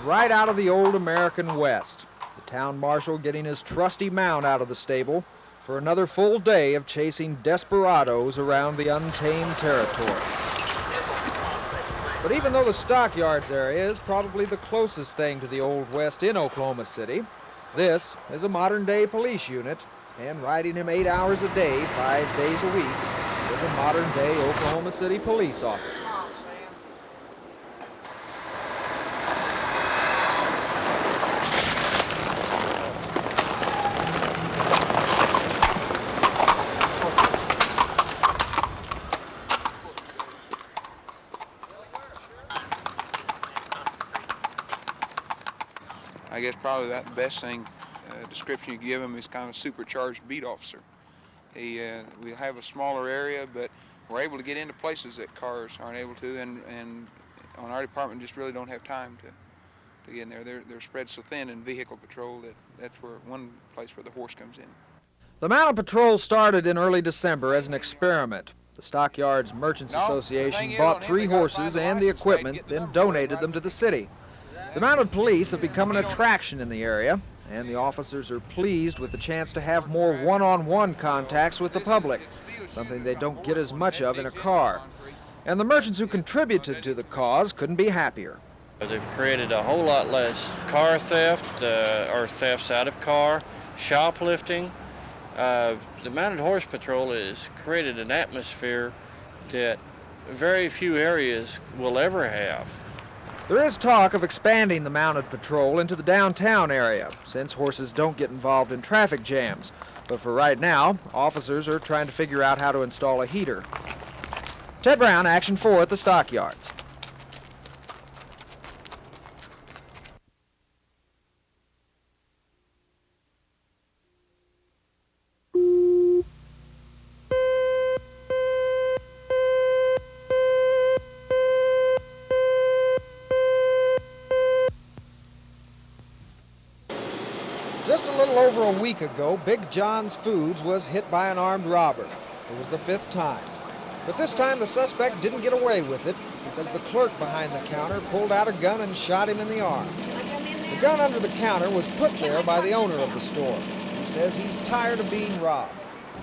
right out of the old American West. The town marshal getting his trusty mount out of the stable for another full day of chasing desperados around the untamed territory. But even though the stockyards area is probably the closest thing to the Old West in Oklahoma City, this is a modern-day police unit, and riding him 8 hours a day, 5 days a week, is a modern-day Oklahoma City police officer. I guess probably the best thing, description you can give him is kind of a supercharged beat officer. We have a smaller area, but we're able to get into places that cars aren't able to, and on our department just really don't have time to get in there. They're spread so thin in vehicle patrol that's where one place where the horse comes in. The Mounted Patrol started in early December as an experiment. The Stockyards Merchants Association bought 3 horses and the equipment, then donated them to the city. The mounted police have become an attraction in the area, and the officers are pleased with the chance to have more one-on-one contacts with the public, something they don't get as much of in a car. And the merchants who contributed to the cause couldn't be happier. They've created a whole lot less car theft or thefts out of car, shoplifting. The Mounted Horse Patrol has created an atmosphere that very few areas will ever have. There is talk of expanding the mounted patrol into the downtown area, since horses don't get involved in traffic jams. But for right now, officers are trying to figure out how to install a heater. Ted Brown, Action 4 at the Stockyards. Just a little over a week ago, Big John's Foods was hit by an armed robber. It was the 5th time. But this time the suspect didn't get away with it because the clerk behind the counter pulled out a gun and shot him in the arm. The gun under the counter was put there by the owner of the store. He says he's tired of being robbed.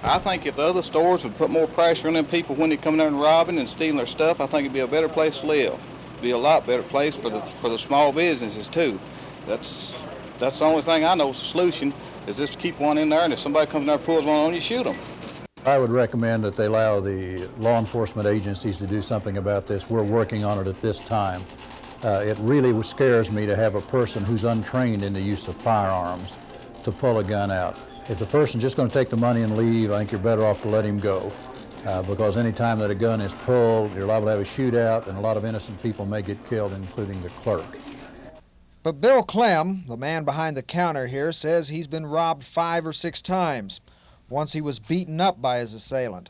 I think if the other stores would put more pressure on them people when they come there and robbing and stealing their stuff, I think it'd be a better place to live. It'd be a lot better place for the small businesses too. That's the only thing I know is the solution, is just to keep one in there, and if somebody comes in there and pulls one on you, shoot them. I would recommend that they allow the law enforcement agencies to do something about this. We're working on it at this time. It really scares me to have a person who's untrained in the use of firearms to pull a gun out. If the person's just going to take the money and leave, I think you're better off to let him go. Because any time that a gun is pulled, you're liable to have a shootout, and a lot of innocent people may get killed, including the clerk. But Bill Clem, the man behind the counter here, says he's been robbed 5 or 6 times. Once he was beaten up by his assailant.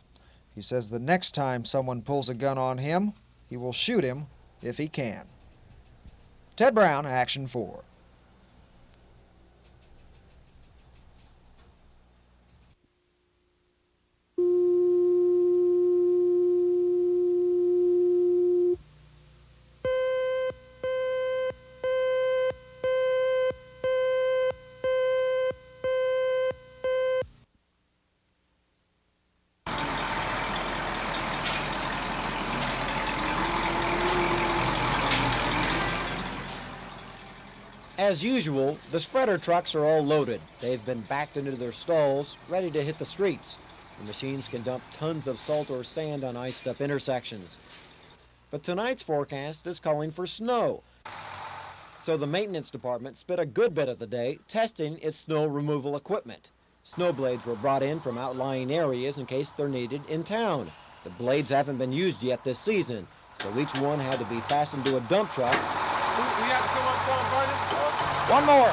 He says the next time someone pulls a gun on him, he will shoot him if he can. Ted Brown, Action 4. As usual, the spreader trucks are all loaded. They've been backed into their stalls, ready to hit the streets. The machines can dump tons of salt or sand on iced-up intersections. But tonight's forecast is calling for snow. So the maintenance department spent a good bit of the day testing its snow removal equipment. Snow blades were brought in from outlying areas in case they're needed in town. The blades haven't been used yet this season, so each one had to be fastened to a dump truck. We have to come up front, Brandon. One more!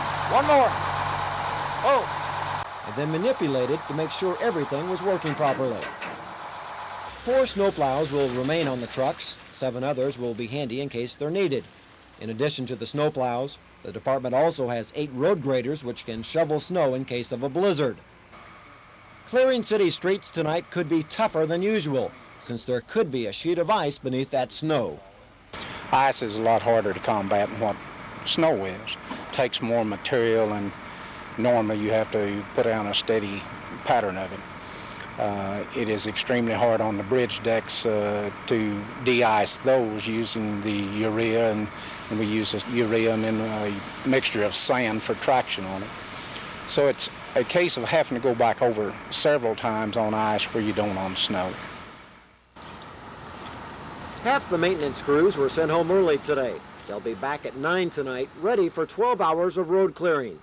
Oh! And then manipulated to make sure everything was working properly. 4 snowplows will remain on the trucks. 7 others will be handy in case they're needed. In addition to the snowplows, the department also has 8 road graders which can shovel snow in case of a blizzard. Clearing city streets tonight could be tougher than usual, since there could be a sheet of ice beneath that snow. Ice is a lot harder to combat than what snow is. It takes more material, and normally you have to put down a steady pattern of it. It is extremely hard on the bridge decks to de-ice those using the urea, and we use this urea and then a mixture of sand for traction on it. So it's a case of having to go back over several times on ice where you don't on snow. Half the maintenance crews were sent home early today. They'll be back at 9 tonight, ready for 12 hours of road clearing.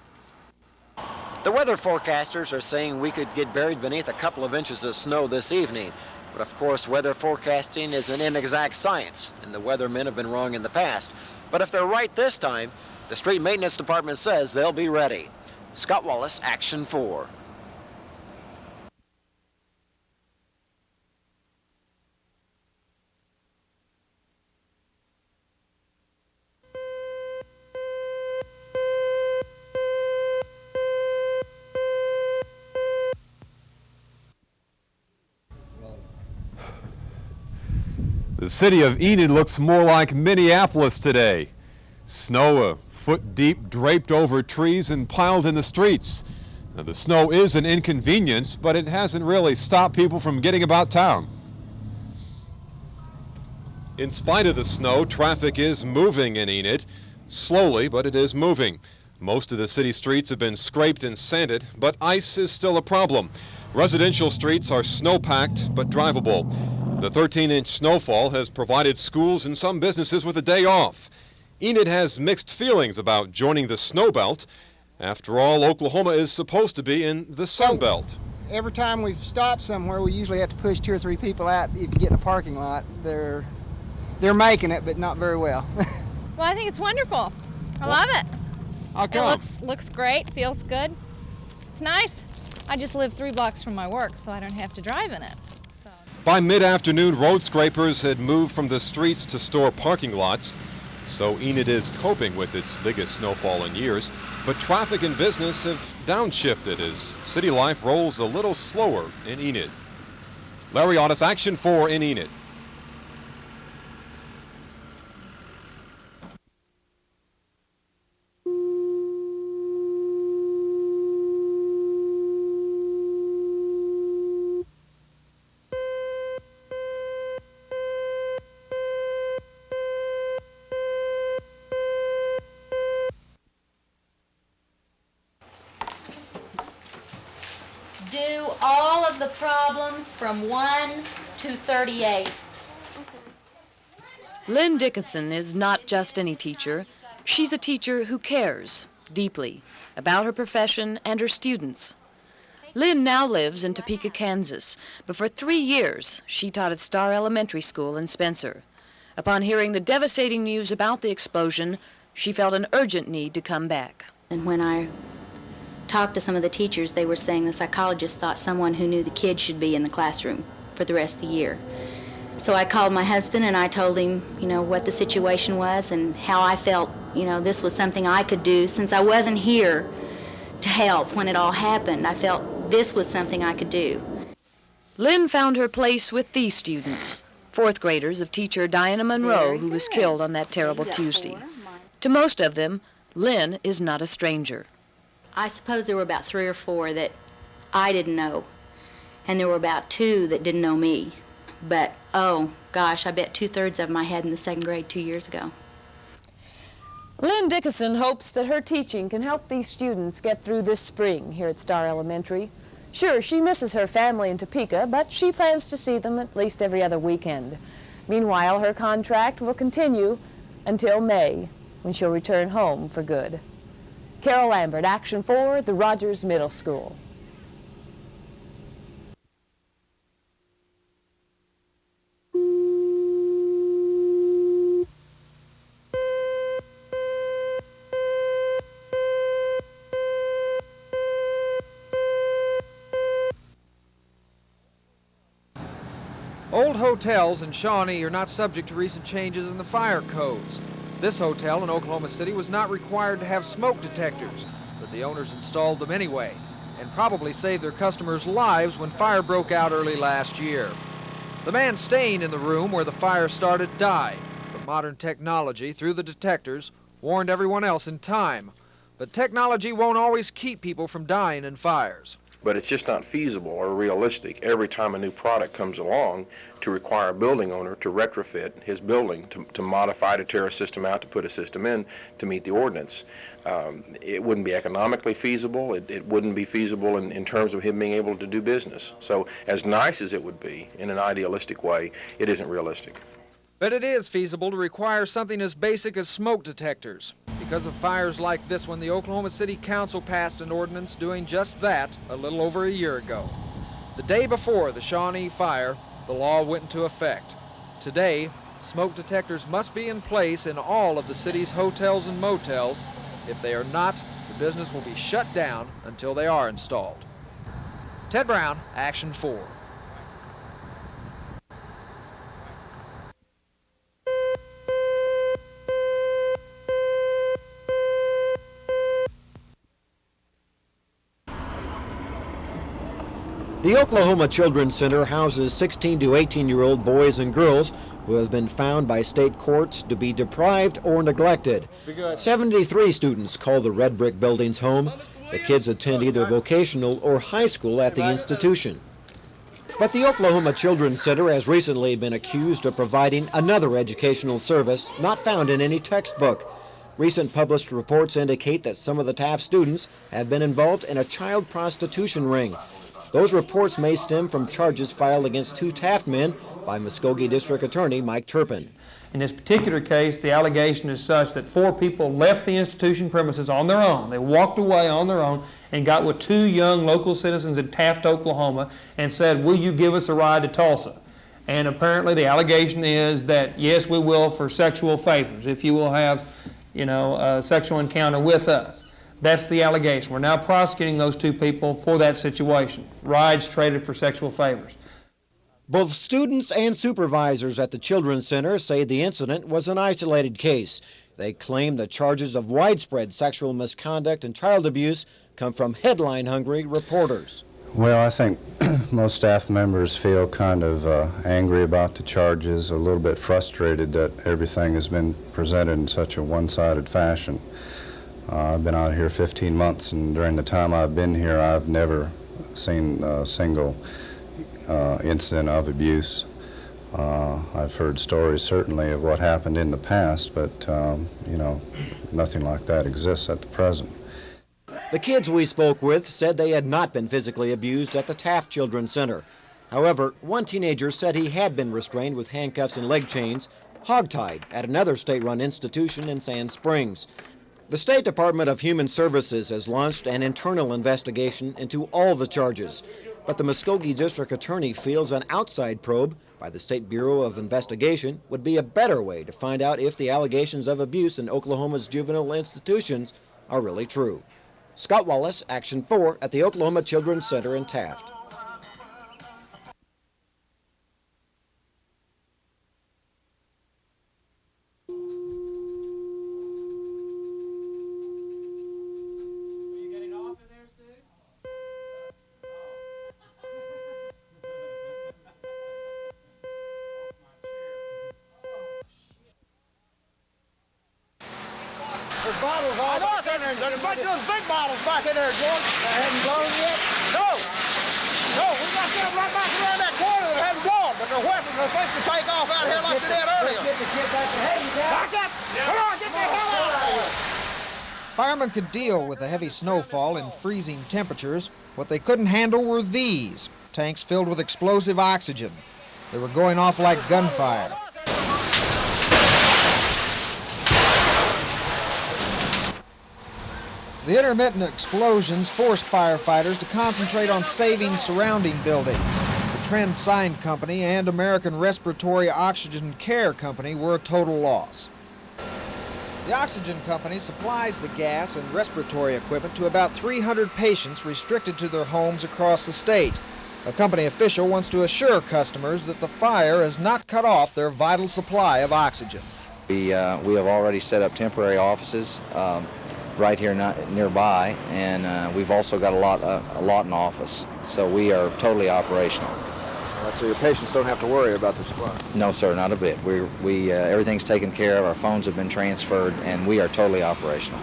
The weather forecasters are saying we could get buried beneath a couple of inches of snow this evening. But of course, weather forecasting is an inexact science, and the weathermen have been wrong in the past. But if they're right this time, the street maintenance department says they'll be ready. Scott Wallace, Action 4. The city of Enid looks more like Minneapolis today. Snow a foot deep, draped over trees and piled in the streets. Now, the snow is an inconvenience, but it hasn't really stopped people from getting about town. In spite of the snow, traffic is moving in Enid. Slowly, but it is moving. Most of the city streets have been scraped and sanded, but ice is still a problem. Residential streets are snow-packed but drivable. The 13-inch snowfall has provided schools and some businesses with a day off. Enid has mixed feelings about joining the snow belt. After all, Oklahoma is supposed to be in the Sun Belt. Every time we've stopped somewhere, we usually have to push 2 or 3 people out if you get in a parking lot. They're making it, but not very well. Well, I think it's wonderful. I love it. How come? It looks great, feels good. It's nice. I just live 3 blocks from my work, so I don't have to drive in it. By mid-afternoon, road scrapers had moved from the streets to store parking lots. So Enid is coping with its biggest snowfall in years. But traffic and business have downshifted as city life rolls a little slower in Enid. Larry Otis, Action 4 in Enid. Do all of the problems from 1 to 38. Lynn Dickinson is not just any teacher. She's a teacher who cares deeply about her profession and her students. Lynn now lives in Topeka, Kansas, but for 3 years she taught at Star Elementary School in Spencer. Upon hearing the devastating news about the explosion, she felt an urgent need to come back. And when I talked to some of the teachers, they were saying the psychologist thought someone who knew the kids should be in the classroom for the rest of the year. So I called my husband and I told him, what the situation was and how I felt, this was something I could do since I wasn't here to help when it all happened. I felt this was something I could do. Lynn found her place with these students, 4th graders of teacher Diana Monroe, who was killed on that terrible Tuesday. To most of them, Lynn is not a stranger. I suppose there were about 3 or 4 that I didn't know, and there were about 2 that didn't know me. But, oh, gosh, I bet 2/3 of them I had in the 2nd grade 2 years ago. Lynn Dickinson hopes that her teaching can help these students get through this spring here at Star Elementary. Sure, she misses her family in Topeka, but she plans to see them at least every other weekend. Meanwhile, her contract will continue until May, when she'll return home for good. Carol Lambert, Action 4, the Rogers Middle School. Old hotels in Shawnee are not subject to recent changes in the fire codes. This hotel in Oklahoma City was not required to have smoke detectors, but the owners installed them anyway, and probably saved their customers' lives when fire broke out early last year. The man staying in the room where the fire started died, but modern technology, through the detectors, warned everyone else in time. But technology won't always keep people from dying in fires. But it's just not feasible or realistic every time a new product comes along to require a building owner to retrofit his building, to modify, to tear a system out, to put a system in to meet the ordinance. It wouldn't be economically feasible. It wouldn't be feasible in terms of him being able to do business. So as nice as it would be in an idealistic way, it isn't realistic. But it is feasible to require something as basic as smoke detectors. Because of fires like this one, the Oklahoma City Council passed an ordinance doing just that a little over a year ago. The day before the Shawnee fire, the law went into effect. Today, smoke detectors must be in place in all of the city's hotels and motels. If they are not, the business will be shut down until they are installed. Ted Brown, Action 4. The Oklahoma Children's Center houses 16 to 18-year-old boys and girls who have been found by state courts to be deprived or neglected. 73 students call the red brick buildings home. The kids attend either vocational or high school at the institution. But the Oklahoma Children's Center has recently been accused of providing another educational service not found in any textbook. Recent published reports indicate that some of the Taft students have been involved in a child prostitution ring. Those reports may stem from charges filed against 2 Taft men by Muskogee District Attorney Mike Turpin. In this particular case, the allegation is such that 4 people left the institution premises on their own. They walked away on their own and got with 2 young local citizens in Taft, Oklahoma, and said, "Will you give us a ride to Tulsa?" And apparently the allegation is that, yes, we will for sexual favors, if you will have, a sexual encounter with us. That's the allegation. We're now prosecuting those 2 people for that situation. Rides traded for sexual favors. Both students and supervisors at the Children's Center say the incident was an isolated case. They claim the charges of widespread sexual misconduct and child abuse come from headline-hungry reporters. Well, I think most staff members feel kind of angry about the charges, a little bit frustrated that everything has been presented in such a one-sided fashion. I've been out here 15 months, and during the time I've been here, I've never seen a single incident of abuse. I've heard stories, certainly, of what happened in the past, but, nothing like that exists at the present. The kids we spoke with said they had not been physically abused at the Taft Children's Center. However, one teenager said he had been restrained with handcuffs and leg chains, hogtied at another state-run institution in Sand Springs. The State Department of Human Services has launched an internal investigation into all the charges, but the Muskogee District Attorney feels an outside probe by the State Bureau of Investigation would be a better way to find out if the allegations of abuse in Oklahoma's juvenile institutions are really true. Scott Wallace, Action 4 at the Oklahoma Children's Center in Taft. There's bottles all back in there. There's a bunch of those big bottles back in there, George. They haven't blown yet? No. No, we got them right back around that corner that haven't blown, but their weapons are supposed to take off out here like they did earlier. Let's get the kid back to Back up! Come on, get the hell out of here! Firemen could deal with the heavy snowfall and freezing temperatures. What they couldn't handle were these, tanks filled with explosive oxygen. They were going off like gunfire. The intermittent explosions forced firefighters to concentrate on saving surrounding buildings. The Trend Sign Company and American Respiratory Oxygen Care Company were a total loss. The oxygen company supplies the gas and respiratory equipment to about 300 patients restricted to their homes across the state. A company official wants to assure customers that the fire has not cut off their vital supply of oxygen. We have already set up temporary offices right here nearby, and we've also got a lot in office, so we are totally operational. So your patients don't have to worry about the supply? No, sir, not a bit. Everything's taken care of, our phones have been transferred, and we are totally operational.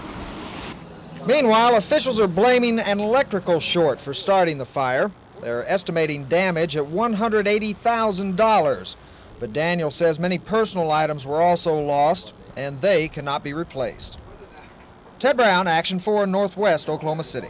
Meanwhile, officials are blaming an electrical short for starting the fire. They're estimating damage at $180,000. But Daniel says many personal items were also lost, and they cannot be replaced. Ted Brown, Action 4, Northwest Oklahoma City.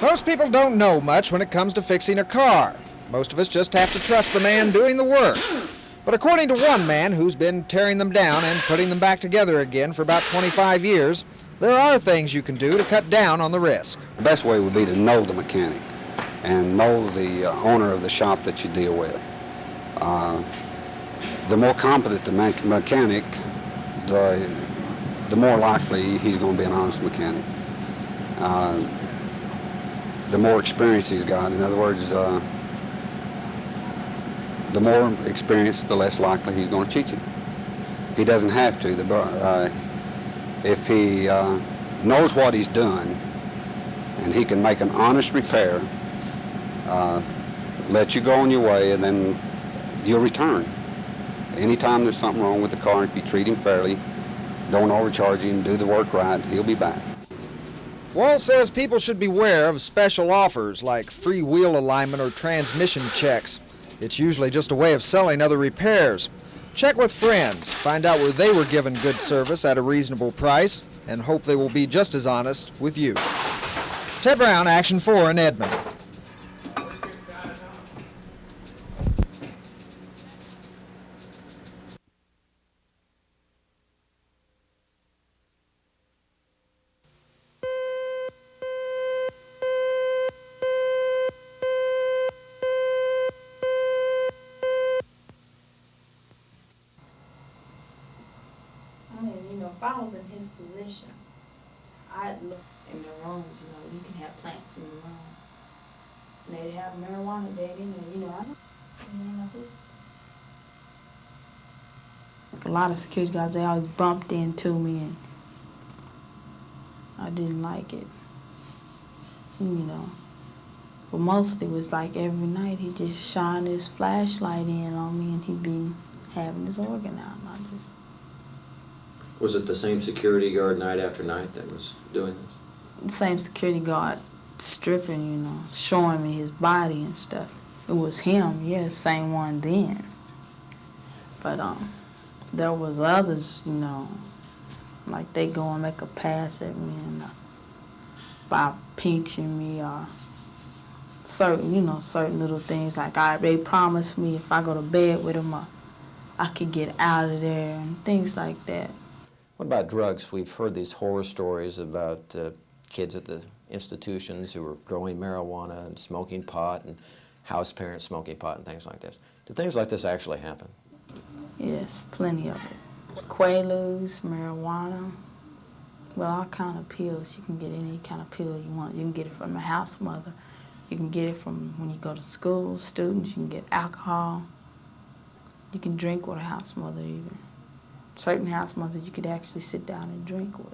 Most people don't know much when it comes to fixing a car. Most of us just have to trust the man doing the work. But according to one man who's been tearing them down and putting them back together again for about 25 years, there are things you can do to cut down on the risk. The best way would be to know the mechanic and know the owner of the shop that you deal with. The more competent the mechanic, the more likely he's going to be an honest mechanic. The more experience he's got. In other words, the more experience, the less likely he's going to cheat you. He doesn't have to. If he knows what he's done and he can make an honest repair, let you go on your way, and then you'll return. Anytime there's something wrong with the car, if you treat him fairly, don't overcharge him, do the work right, he'll be back. Wall says people should beware of special offers like free wheel alignment or transmission checks. It's usually just a way of selling other repairs. Check with friends, find out where they were given good service at a reasonable price, and hope they will be just as honest with you. Ted Brown, Action 4 in Edmond. If I was in his position, I'd look in the rooms, you can have plants in the room. And they'd have marijuana dead in there, I don't know who. A lot of security guards, they always bumped into me, and I didn't like it, But mostly it was like every night he just shined his flashlight in on me, and he'd be having his organ out, and I just... Was it the same security guard night after night that was doing this? The same security guard stripping, showing me his body and stuff. It was him, yeah, same one then. But there was others, like they go and make a pass at me and by pinching me or certain, certain little things. Like they promised me if I go to bed with them, I could get out of there and things like that. What about drugs? We've heard these horror stories about kids at the institutions who were growing marijuana and smoking pot and house parents smoking pot and things like this. Do things like this actually happen? Yes, plenty of it. Quaaludes, marijuana, well, all kind of pills. You can get any kind of pill you want. You can get it from a house mother. You can get it from when you go to school, students. You can get alcohol. You can drink with a house mother even. Certain house mothers you could actually sit down and drink with.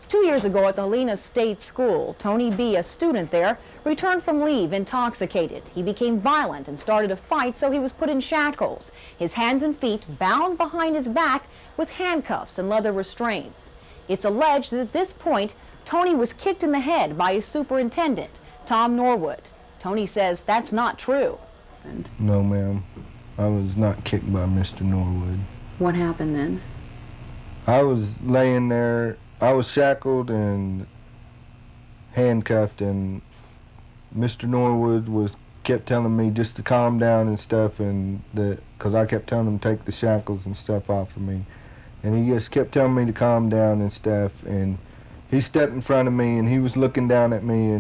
2 years ago at the Lena State School, Tony B., a student there, returned from leave intoxicated. He became violent and started a fight, so he was put in shackles, his hands and feet bound behind his back with handcuffs and leather restraints. It's alleged that at this point, Tony was kicked in the head by his superintendent, Tom Norwood. Tony says that's not true. No, ma'am. I was not kicked by Mr. Norwood. What happened then? I was laying there. I was shackled and handcuffed, and Mr. Norwood kept telling me just to calm down and stuff, and because I kept telling him to take the shackles and stuff off of me, and he just kept telling me to calm down and stuff. And he stepped in front of me, and he was looking down at me,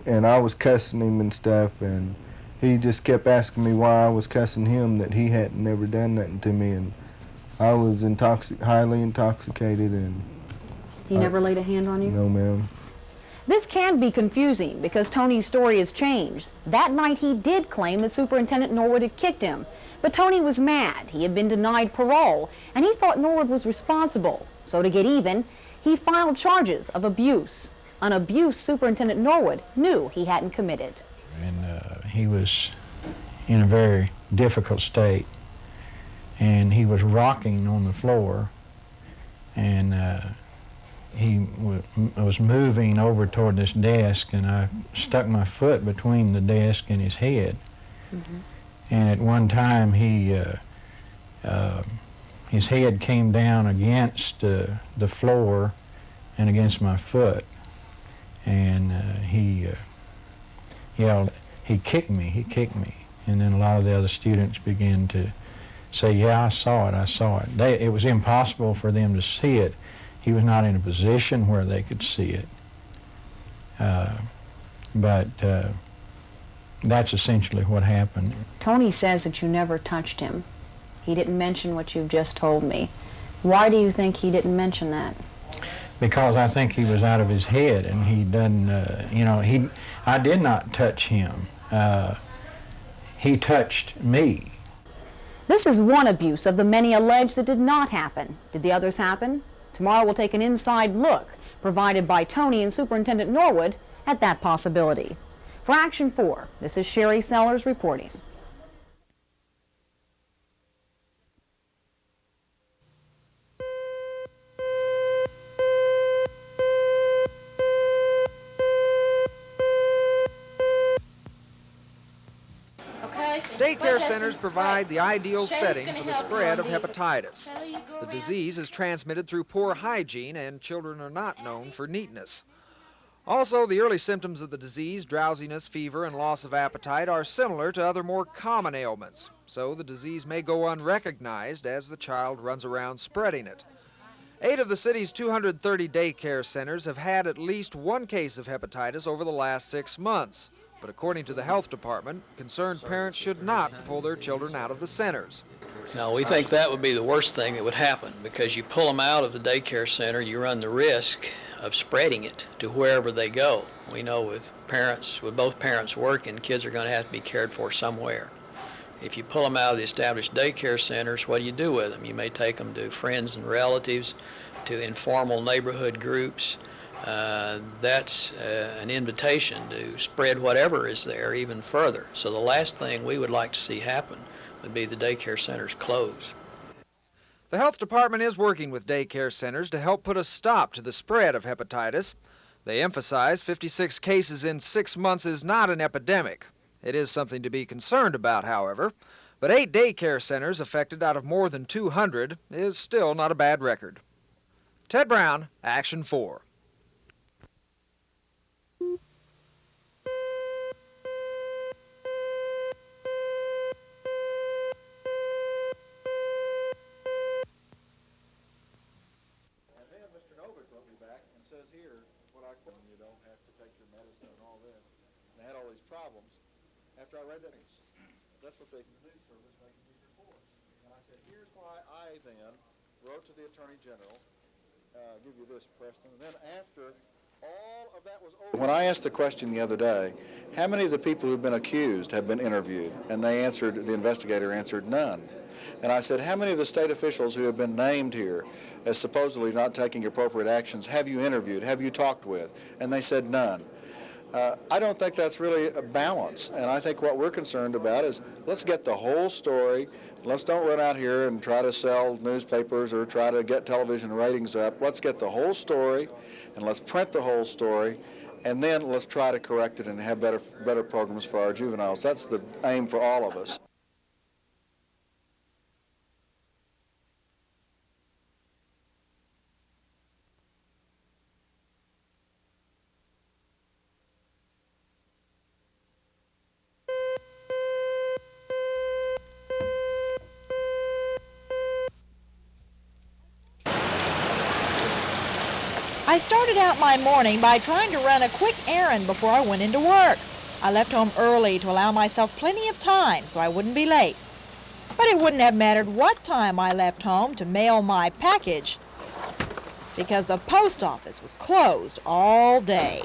and I was cussing him and stuff, and he just kept asking me why I was cussing him, that he hadn't never done nothing to me, and I was highly intoxicated. And He never laid a hand on you? No, ma'am. This can be confusing because Tony's story has changed. That night he did claim that Superintendent Norwood had kicked him, but Tony was mad. He had been denied parole, and he thought Norwood was responsible. So to get even, he filed charges of abuse, an abuse Superintendent Norwood knew he hadn't committed. And he was in a very difficult state, and he was rocking on the floor, and he was moving over toward this desk, and I stuck my foot between the desk and his head. Mm-hmm. And at one time, his head came down against the floor and against my foot, and he yelled, "He kicked me, he kicked me." And then a lot of the other students began to say, "Yeah, I saw it, I saw it." It was impossible for them to see it. He was not in a position where they could see it. But that's essentially what happened. Tony says that you never touched him. He didn't mention what you've just told me. Why do you think he didn't mention that? Because I think he was out of his head, and he doesn't, I did not touch him. He touched me. This is one abuse of the many alleged that did not happen. Did the others happen? Tomorrow we'll take an inside look, provided by Tony and Superintendent Norwood, at that possibility. For Action 4, this is Sherry Sellers reporting. Daycare centers provide the ideal setting for the spread of hepatitis. The disease is transmitted through poor hygiene, and children are not known for neatness. Also, the early symptoms of the disease, drowsiness, fever, and loss of appetite, are similar to other more common ailments. So the disease may go unrecognized as the child runs around spreading it. 8 of the city's 230 daycare centers have had at least one case of hepatitis over the last 6 months. But according to the health department, concerned parents should not pull their children out of the centers. No, we think that would be the worst thing that would happen, because you pull them out of the daycare center, you run the risk of spreading it to wherever they go. We know with both parents working, kids are going to have to be cared for somewhere. If you pull them out of the established daycare centers, what do you do with them? You may take them to friends and relatives, to informal neighborhood groups. That's an invitation to spread whatever is there even further. So the last thing we would like to see happen would be the daycare centers close. The health department is working with daycare centers to help put a stop to the spread of hepatitis. They emphasize 56 cases in 6 months is not an epidemic. It is something to be concerned about, however. But 8 daycare centers affected out of more than 200 is still not a bad record. Ted Brown, Action 4. Problems after I read that. That's what the news service making these reports. And I said, here's why I then wrote to the Attorney General, give you this, Preston, and then after all of that was over. When I asked the question the other day, how many of the people who've been accused have been interviewed? And the investigator answered none. And I said, how many of the state officials who have been named here as supposedly not taking appropriate actions have you interviewed, have you talked with? And they said none. I don't think that's really a balance, and I think what we're concerned about is let's get the whole story. Let's don't run out here and try to sell newspapers or try to get television ratings up. Let's get the whole story, and let's print the whole story, and then let's try to correct it and have better programs for our juveniles. That's the aim for all of us. I started out my morning by trying to run a quick errand before I went into work. I left home early to allow myself plenty of time so I wouldn't be late. But it wouldn't have mattered what time I left home to mail my package, because the post office was closed all day.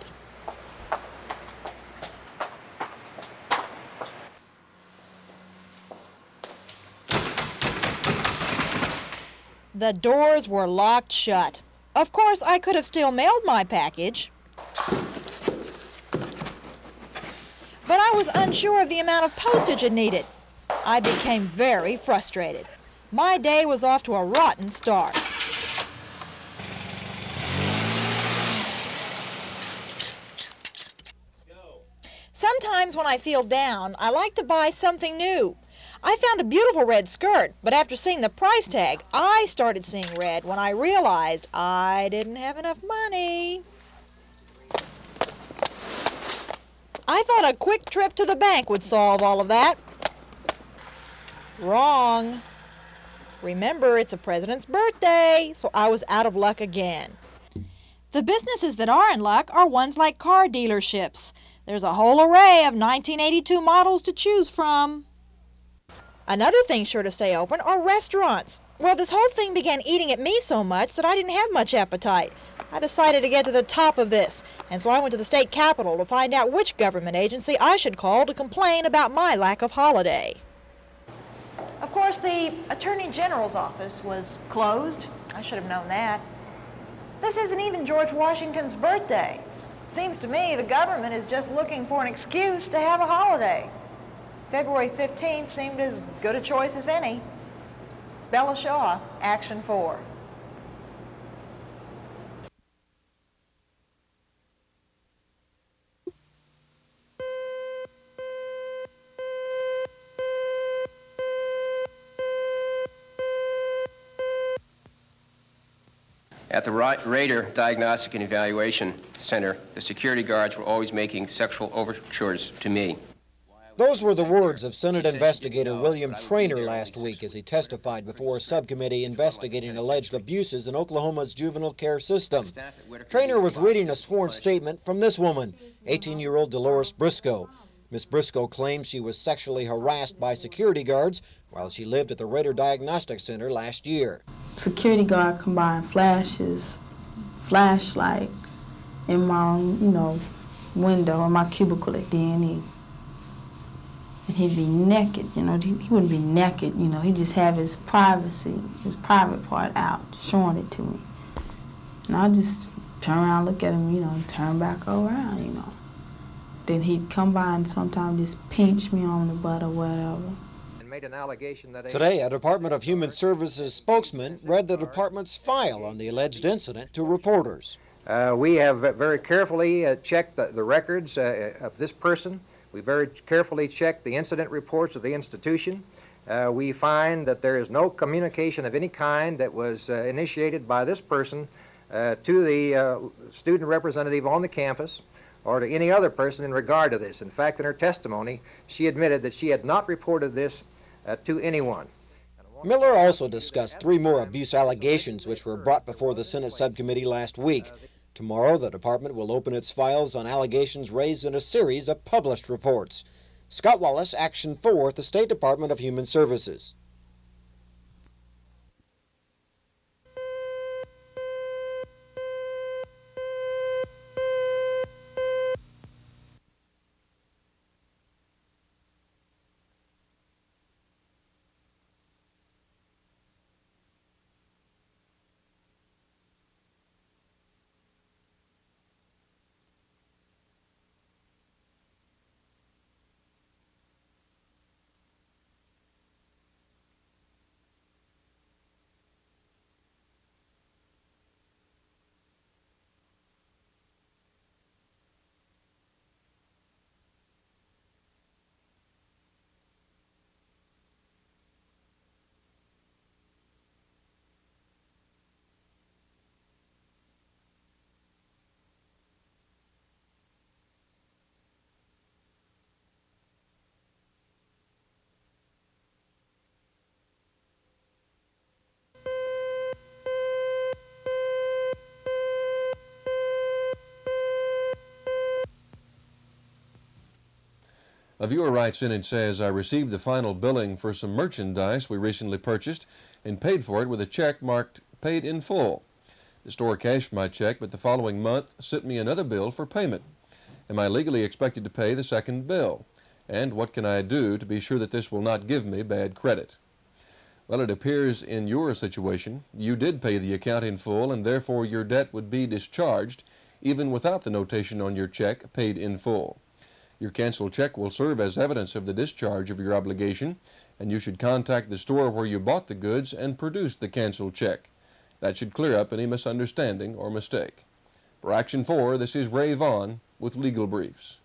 The doors were locked shut. Of course, I could have still mailed my package, but I was unsure of the amount of postage it needed. I became very frustrated. My day was off to a rotten start. Sometimes when I feel down, I like to buy something new. I found a beautiful red skirt, but after seeing the price tag, I started seeing red when I realized I didn't have enough money. I thought a quick trip to the bank would solve all of that. Wrong. Remember, it's a president's birthday, so I was out of luck again. The businesses that are in luck are ones like car dealerships. There's a whole array of 1982 models to choose from. Another thing sure to stay open are restaurants. Well, this whole thing began eating at me so much that I didn't have much appetite. I decided to get to the top of this, and so I went to the state capitol to find out which government agency I should call to complain about my lack of holiday. Of course, the Attorney General's office was closed. I should have known that. This isn't even George Washington's birthday. Seems to me the government is just looking for an excuse to have a holiday. February 15th seemed as good a choice as any. Bella Shaw, Action 4. At the Raider Diagnostic and Evaluation Center, the security guards were always making sexual overtures to me. Those were the words of Senate investigator William Traynor last week as he testified before a subcommittee investigating alleged abuses in Oklahoma's juvenile care system. Traynor was reading a sworn statement from this woman, 18-year-old Delores Briscoe. Miss Briscoe claims she was sexually harassed by security guards while she lived at the Raider Diagnostic Center last year. Security guard come by and flashlight in my, window in my cubicle at D&E. And he'd be naked, he wouldn't be naked, he'd just have his privacy, his private part out, showing it to me. And I just turn around, look at him, and turn back around, Then he'd come by and sometimes just pinch me on the butt or whatever. Today, a Department of Human Services spokesman read the department's file on the alleged incident to reporters. We have very carefully checked the records of this person. We very carefully checked the incident reports of the institution. We find that there is no communication of any kind that was initiated by this person to the student representative on the campus or to any other person in regard to this. In fact, in her testimony, she admitted that she had not reported this to anyone. Miller also discussed 3 more abuse allegations which were brought before the Senate subcommittee last week. Tomorrow, the department will open its files on allegations raised in a series of published reports. Scott Wallace, Action 4 at the State Department of Human Services. A viewer writes in and says, I received the final billing for some merchandise we recently purchased and paid for it with a check marked paid in full. The store cashed my check, but the following month sent me another bill for payment. Am I legally expected to pay the second bill? And what can I do to be sure that this will not give me bad credit? Well, it appears in your situation you did pay the account in full, and therefore your debt would be discharged even without the notation on your check paid in full. Your canceled check will serve as evidence of the discharge of your obligation, and you should contact the store where you bought the goods and produce the canceled check. That should clear up any misunderstanding or mistake. For Action 4, this is Ray Vaughn with Legal Briefs.